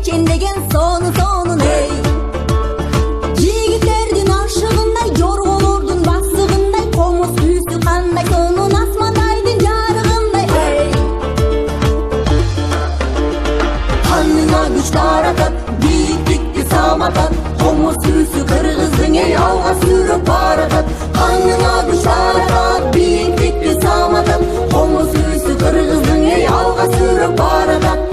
чечендеген сонун ey. Жигиттердин ашыгындай, жорголордун басыгындай, комуз күүсү кандай сонун асматайдын жарыгындай ey. Каныңа күч таратат, бийиктикти саматат, комуз күүсү кыргыздың ey алга сүрөп баратат. Каныңа күч таратат, бийиктикти саматат, комуз күүсү кыргыздың ey алга сүрөп баратат.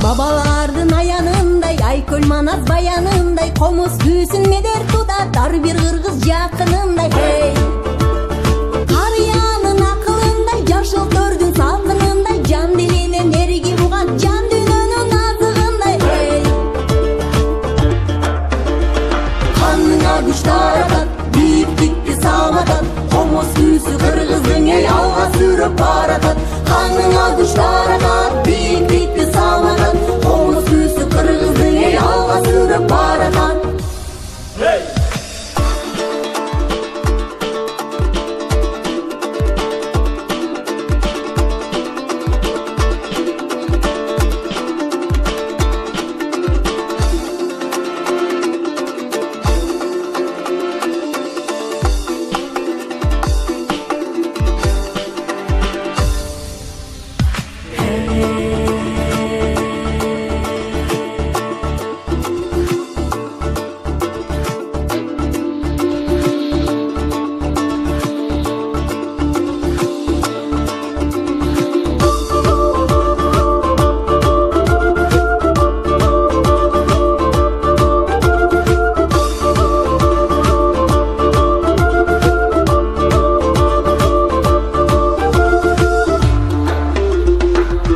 Бабалардын аянындай, Айкөл Манас баянындай, комуз күүсүн медер тутат ар бир кыргыз жакынындай ey. Карыянын акылындай, жашыл төрдүн салкынындай, жан дилинен эриги буган жан дүйнөнүн азыгындай ey. Каныңа күч таратат, бийиктикти саматат, комуз күүсү кыргыздың ey алга сүрөп баратат. Каныңа күч таратат, бийиктикти саматат, комуз күүсү кыргыздың ey алга сүрөп баратат.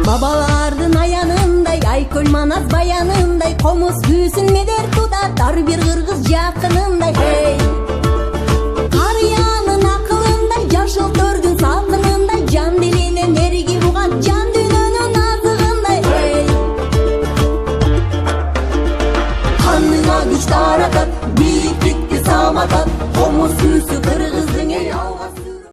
Бабалардын аянындай, Айкөл Манас баянындай, комуз күүсүн медер тутат ар бир кыргыз жакынындай ey. Карыянын акылындай, жашыл төрдүн салкынындай, жан дилинен эриги буган жан дүйнөнүн азыгындай ey. Каныңа күч таратат, бийиктикти саматат, комуз күүсү кыргыз